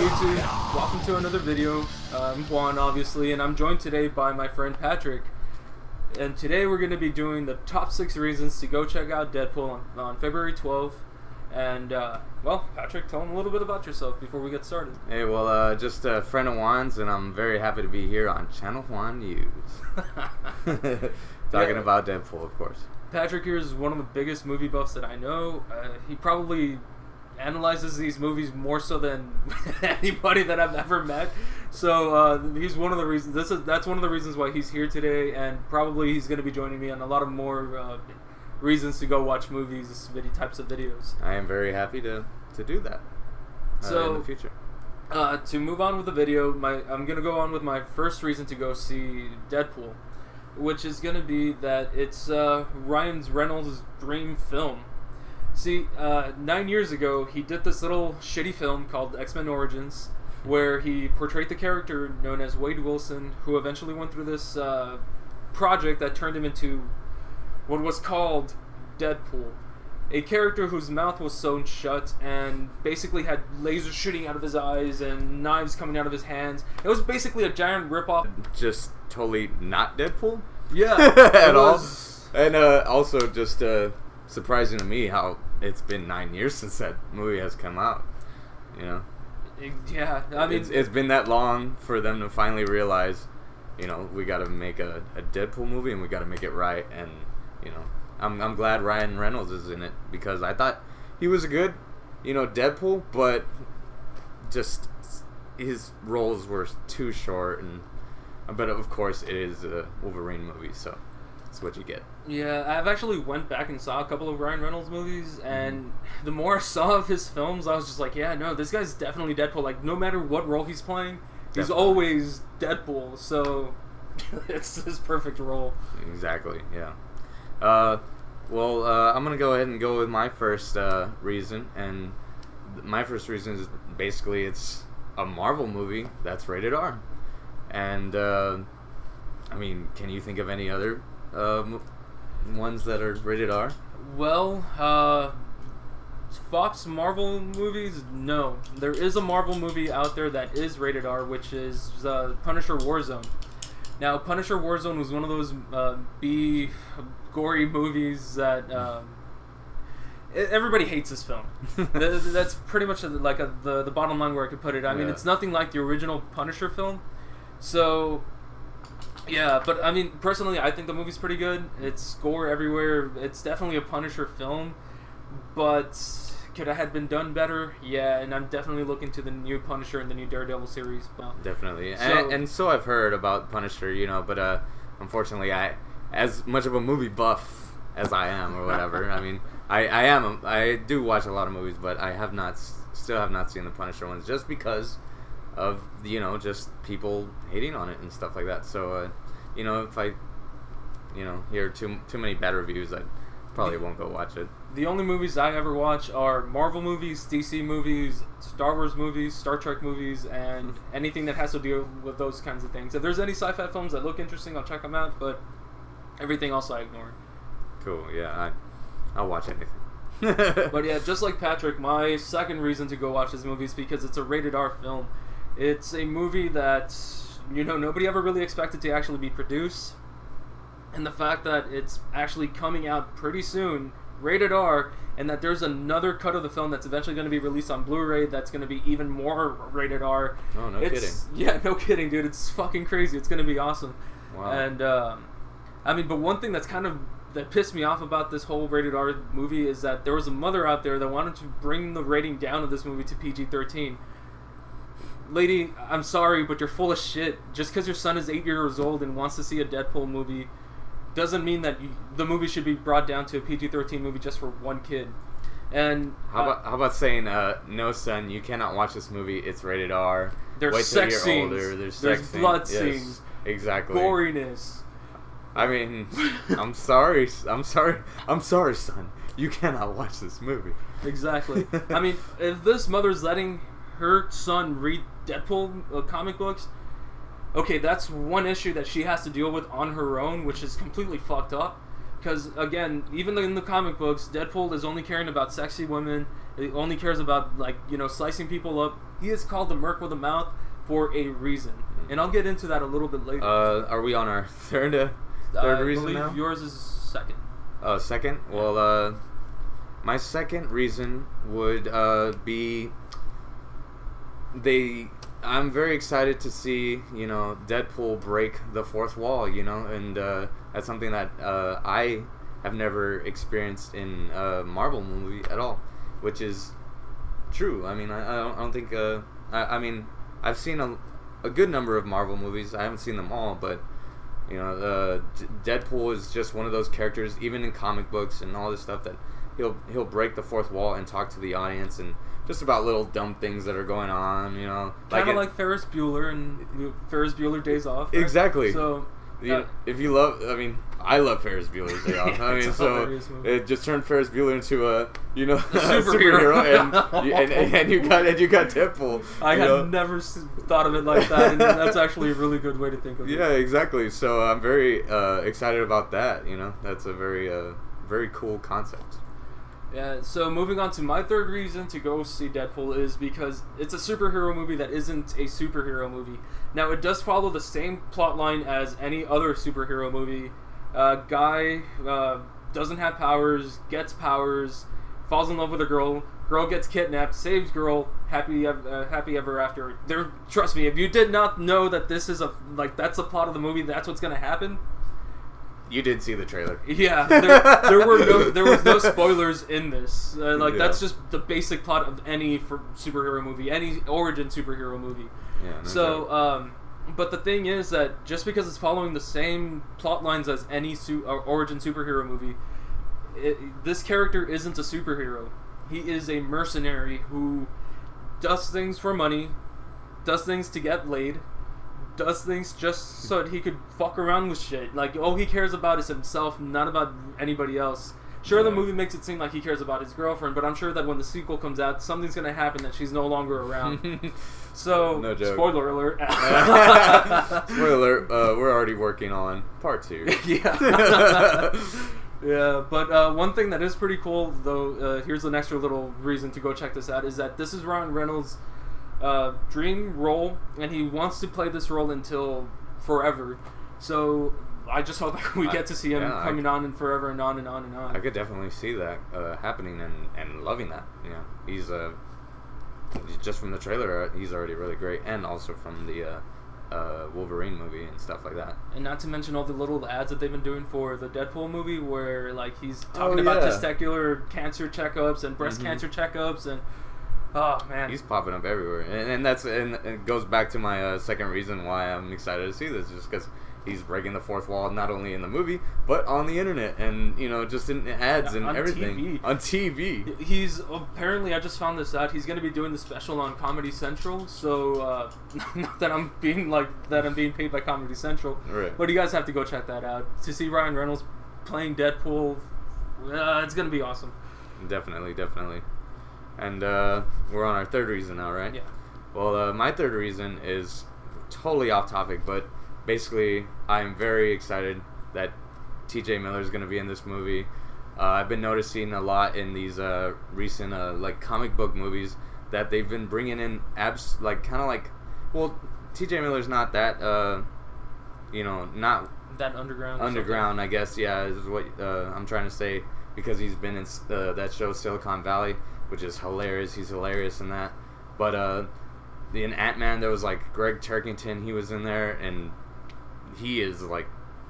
YouTube? Welcome to another video. I'm Juan, obviously, and I'm joined today by my friend Patrick. And today we're going to be doing the top 6 reasons to go check out Deadpool on February 12th. And, well, Patrick, tell them a little bit about yourself before we get started. Hey, well, just a friend of Juan's, and I'm very happy to be here on Channel Juan News. Talking about Deadpool, of course. Patrick here is one of the biggest movie buffs that I know. He probably analyzes these movies more so than anybody that I've ever met. So he's one of the reasons. That's one of the reasons why he's here today, and probably he's going to be joining me on a lot of more reasons to go watch movies, types of videos. I am very happy to do that. In the future. To move on with the video, I'm going to go on with my first reason to go see Deadpool, which is going to be that it's Reynolds' dream film. See, 9 years ago, he did this little shitty film called X-Men Origins, where he portrayed the character known as Wade Wilson, who eventually went through this project that turned him into what was called Deadpool. A character whose mouth was sewn shut and basically had lasers shooting out of his eyes and knives coming out of his hands. It was basically a giant ripoff. Just totally not Deadpool? Yeah. At all. And also just surprising to me how it's been 9 years since that movie has come out. You know? Yeah, I mean... It's been that long for them to finally realize, you know, we gotta make a Deadpool movie and we gotta make it right. And, you know, I'm glad Ryan Reynolds is in it, because I thought he was a good, you know, Deadpool, but just his roles were too short. But of course it is a Wolverine movie, so that's what you get. Yeah, I've actually went back and saw a couple of Ryan Reynolds movies, and the more I saw of his films, I was just like, yeah, no, this guy's definitely Deadpool. Like, no matter what role he's playing, he's Definitely. always Deadpool, so it's his perfect role. Exactly, yeah. Well, I'm going to go ahead and go with my first reason, and my first reason is basically it's a Marvel movie that's rated R. And, I mean, can you think of any other ones that are rated R? Well, Fox Marvel movies, no. There is a Marvel movie out there that is rated R, which is Punisher Warzone. Now, Punisher Warzone was one of those B gory movies that everybody hates this film. That's pretty much like the bottom line where I could put it. I mean, it's nothing like the original Punisher film. So, yeah, but I mean, personally, I think the movie's pretty good. It's gore everywhere. It's definitely a Punisher film, but could it have been done better? Yeah, and I'm definitely looking to the new Punisher and the new Daredevil series. But, definitely, and so I've heard about Punisher, you know, but unfortunately, as much of a movie buff as I am, or whatever, I mean, I do watch a lot of movies, but I still have not seen the Punisher ones, just because of, you know, just people hating on it and stuff like that. So, you know, if I, you know, hear too many bad reviews, I probably won't go watch it. The only movies I ever watch are Marvel movies, DC movies, Star Wars movies, Star Trek movies, and anything that has to deal with those kinds of things. If there's any sci-fi films that look interesting, I'll check them out, but everything else I ignore. Cool, yeah, I'll watch anything. But yeah, just like Patrick, my second reason to go watch this movie is because it's a rated R film. It's a movie that, you know, nobody ever really expected to actually be produced. And the fact that it's actually coming out pretty soon, rated R, and that there's another cut of the film that's eventually going to be released on Blu-ray that's going to be even more rated R. Oh, no kidding. Yeah, no kidding, dude. It's fucking crazy. It's going to be awesome. Wow. And, I mean, but one thing that pissed me off about this whole rated R movie is that there was a mother out there that wanted to bring the rating down of this movie to PG-13. Lady, I'm sorry, but you're full of shit. Just because your son is 8 years old and wants to see a Deadpool movie doesn't mean that the movie should be brought down to a PG-13 movie just for one kid. And how about saying, no, son, you cannot watch this movie. It's rated R. There's Wait till sex you're scenes. Older. There's blood yes, scenes. Exactly. Goriness. I mean, I'm sorry, son. You cannot watch this movie. Exactly. I mean, if this mother's letting her son read Deadpool comic books, okay, that's one issue that she has to deal with on her own, which is completely fucked up. Because, again, even in the comic books, Deadpool is only caring about sexy women. He only cares about, like, you know, slicing people up he is called the Merc with a Mouth for a reason, and I'll get into that a little bit later. Are we on our third reason I believe now? yours is second. Oh, second? Well, my second reason would be I'm very excited to see, Deadpool break the fourth wall, and that's something that I have never experienced in a Marvel movie at all, which is true. I mean, I don't think, I mean, I've seen a good number of Marvel movies. I haven't seen them all, but, Deadpool is just one of those characters, even in comic books and all this stuff, that he'll break the fourth wall and talk to the audience and just about little dumb things that are going on, Kind of like Ferris Bueller and Ferris Bueller Days Off. Right? Exactly. So, if you love, I mean, I love Ferris Bueller's Day Off. I mean, so it just turned Ferris Bueller into a superhero, and you got Deadpool. I had never thought of it like that, and that's actually a really good way to think of it. Yeah, exactly. So I'm very excited about that. That's a very cool concept. Yeah, so moving on to my third reason to go see Deadpool is because it's a superhero movie that isn't a superhero movie. Now, it does follow the same plot line as any other superhero movie. Guy doesn't have powers, gets powers, falls in love with a girl gets kidnapped, saves girl, happy ever after. Trust me, if you did not know that this is that's the plot of the movie, that's what's going to happen. You did see the trailer. Yeah, there was no spoilers in this. That's just the basic plot of any superhero movie, any origin superhero movie. Yeah. No So, doubt. but the thing is that just because it's following the same plot lines as any origin superhero movie, this character isn't a superhero. He is a mercenary who does things for money, does things to get laid, does things just so that he could fuck around with shit. Like, all he cares about is himself, not about anybody else. Sure, the movie makes it seem like he cares about his girlfriend, but I'm sure that when the sequel comes out, something's going to happen that she's no longer around. So, no joke. Spoiler alert. Spoiler alert, we're already working on part 2. Yeah. Yeah, but one thing that is pretty cool, though, here's an extra little reason to go check this out, is that this is Ryan Reynolds' dream role, and he wants to play this role until forever. So I just hope we get to see him coming on and forever and on and on and on. I could definitely see that happening and loving that. He's just from the trailer, he's already really great, and also from the Wolverine movie and stuff like that. And not to mention all the little ads that they've been doing for the Deadpool movie, where he's talking about testicular cancer checkups and breast cancer checkups and. Oh man, he's popping up everywhere, and it goes back to my second reason why I'm excited to see this, just because he's breaking the fourth wall not only in the movie but on the internet and just in ads and everything on TV. He's apparently, I just found this out, he's going to be doing the special on Comedy Central. So not that I'm being paid by Comedy Central, right? But you guys have to go check that out to see Ryan Reynolds playing Deadpool. It's going to be awesome. Definitely. And we're on our third reason now, right? Yeah. Well, my third reason is totally off topic, but basically I'm very excited that T.J. Miller is going to be in this movie. I've been noticing a lot in these recent comic book movies that they've been bringing in T.J. Miller's not that not that underground. Underground, I guess. Yeah, is what I'm trying to say, because he's been in that show Silicon Valley, which is hilarious. He's hilarious in that. But in Ant-Man, there was Greg Turkington. He was in there, and he is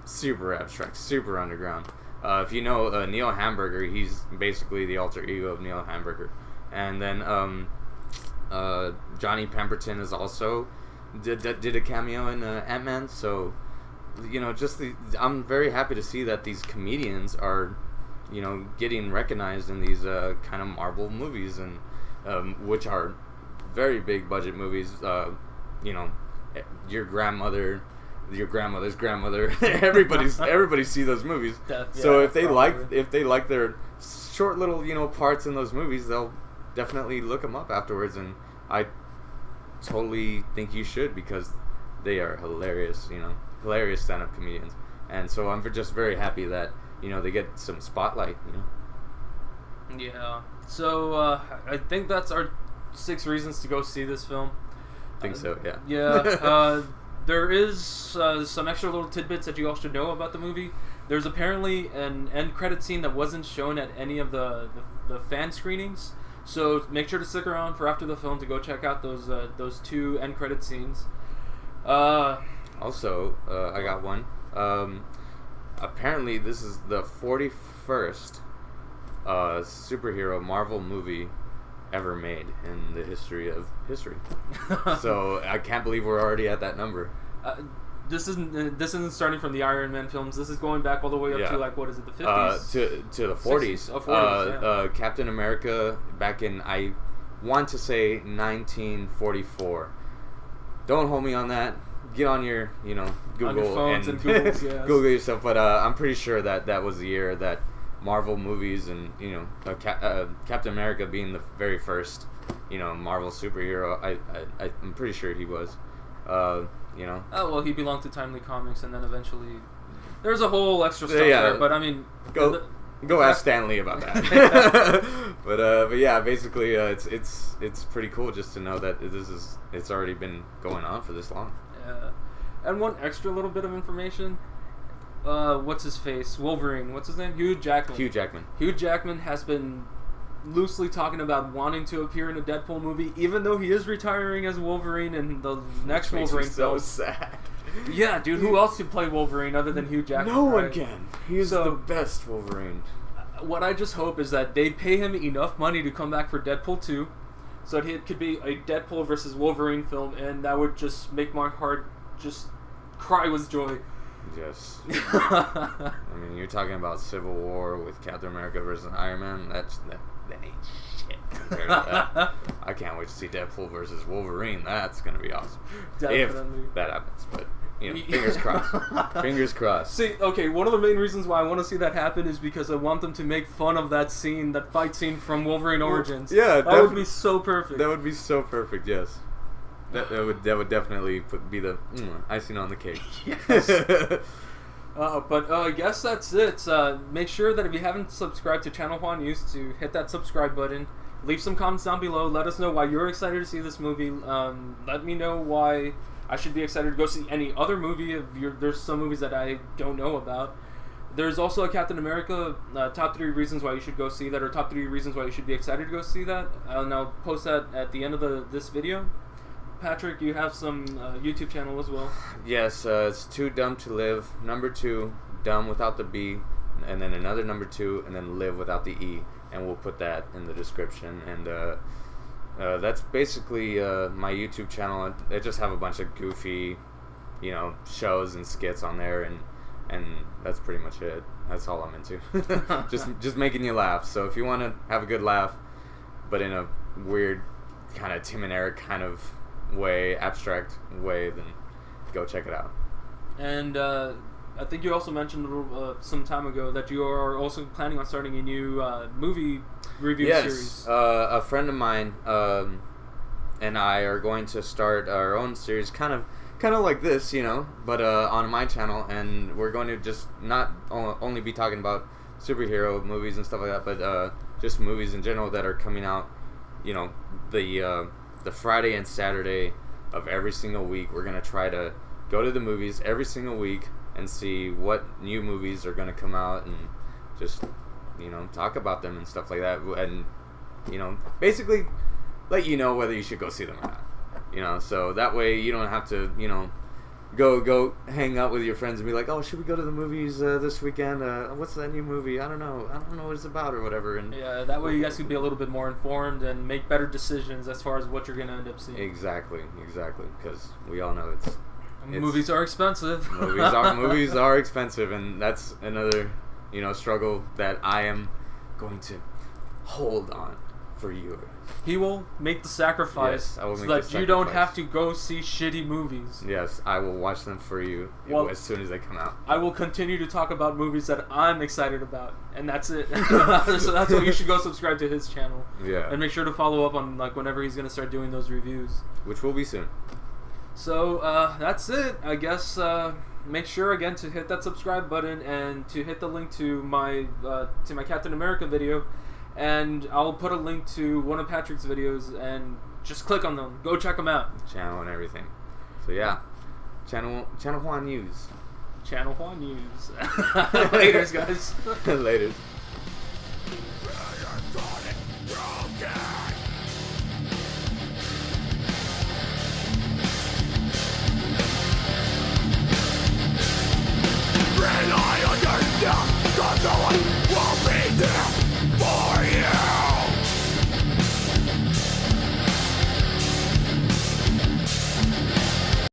super abstract, super underground. If you know Neil Hamburger, he's basically the alter ego of Neil Hamburger. And then Johnny Pemberton is also did a cameo in Ant-Man. So I'm very happy to see that these comedians are getting recognized in these kind of Marvel movies, and which are very big budget movies. Your grandmother's grandmother, everybody see those movies. So if they like their short little parts in those movies, they'll definitely look them up afterwards, and I totally think you should, because they are hilarious, hilarious stand-up comedians. And so I'm just very happy that they get some spotlight. Yeah. So I think that's our 6 reasons to go see this film. I think so, yeah. Yeah. There is some extra little tidbits that you all should know about the movie. There's apparently an end credit scene that wasn't shown at any of the fan screenings. So make sure to stick around for after the film to go check out those 2 end credit scenes. Also, I got one. Apparently, this is the 41st superhero Marvel movie ever made in the history of history. So I can't believe we're already at that number. This isn't starting from the Iron Man films. This is going back all the way up to like, what is it, the 50s? To the 40s. 60s. 40s, yeah. Captain America back in, I want to say 1944. Don't hold me on that. Get on your, Google on your phones and Googles, yes. Google yourself. But I'm pretty sure that was the year that Marvel movies and Captain America being the very first, Marvel superhero. I'm pretty sure he was. Oh well, he belonged to Timely Comics, and then eventually there's a whole extra stuff there. But I mean, go ask Stanley about that. but yeah, basically, it's pretty cool just to know that it's already been going on for this long. Yeah, and one extra little bit of information. What's his face? Wolverine. What's his name? Hugh Jackman. Hugh Jackman has been loosely talking about wanting to appear in a Deadpool movie, even though he is retiring as Wolverine in the next Wolverine film. So sad. Yeah, dude. Who else could play Wolverine other than Hugh Jackman? No one can. He's the best Wolverine. What I just hope is that they pay him enough money to come back for Deadpool 2, so that it could be a Deadpool versus Wolverine film, and that would just make my heart just cry with joy. Yes. I mean, you're talking about Civil War with Captain America versus Iron Man. That ain't shit compared to that. I can't wait to see Deadpool versus Wolverine. That's gonna be awesome. Definitely. If that happens, but fingers crossed. Fingers crossed. See, okay, one of the main reasons why I want to see that happen is because I want them to make fun of that fight scene from Wolverine Origins. Yeah, that would be so perfect. That would be so perfect. Yes. That would definitely be the icing on the cake. Yes. But I guess that's it. Make sure that if you haven't subscribed to Channel Juan News, to hit that subscribe button. Leave some comments down below. Let us know why you're excited to see this movie. Let me know why I should be excited to go see any other movie. There's some movies that I don't know about. There's also a Captain America top 3 reasons why you should go see that, or top 3 reasons why you should be excited to go see that. And I'll post that at the end of this video. Patrick, you have some YouTube channel as well. Yes, it's Too Dumb to Live. Number 2, Dumb without the B, and then another number 2, and then Live without the E, and we'll put that in the description. And that's basically my YouTube channel. I just have a bunch of goofy, shows and skits on there, and that's pretty much it. That's all I'm into. just making you laugh. So if you want to have a good laugh, but in a weird kind of Tim and Eric kind of way, abstract way, then go check it out. And I think you also mentioned some time ago that you are also planning on starting a new movie review series. A friend of mine and I are going to start our own series, kind of like this, but on my channel, and we're going to just not only be talking about superhero movies and stuff like that, but just movies in general that are coming out, the Friday and Saturday of every single week. We're going to try to go to the movies every single week and see what new movies are going to come out, and just, talk about them and stuff like that. And, basically let you know whether you should go see them or not. So that way you don't have to, go hang out with your friends and be like, oh, should we go to the movies this weekend? What's that new movie? I don't know what it's about or whatever. And yeah, that way you guys can be a little bit more informed and make better decisions as far as what you're going to end up seeing. Exactly, because we all know it's movies are expensive. movies are expensive, and that's another, struggle that I am going to hold on for you. He will make the sacrifice, yes, I will so make that the sacrifice. You don't have to go see shitty movies. Yes, I will watch them for you as soon as they come out. I will continue to talk about movies that I'm excited about, and that's it. So that's why you should go subscribe to his channel. Yeah. And make sure to follow up on whenever he's going to start doing those reviews. Which will be soon. So that's it. I guess make sure again to hit that subscribe button and to hit the link to my Captain America video. and I'll put a link to one of Patrick's videos, and just click on them. Go check them out. Channel and everything. So yeah, Channel Juan News. Channel Juan News. Laters, guys. Laters.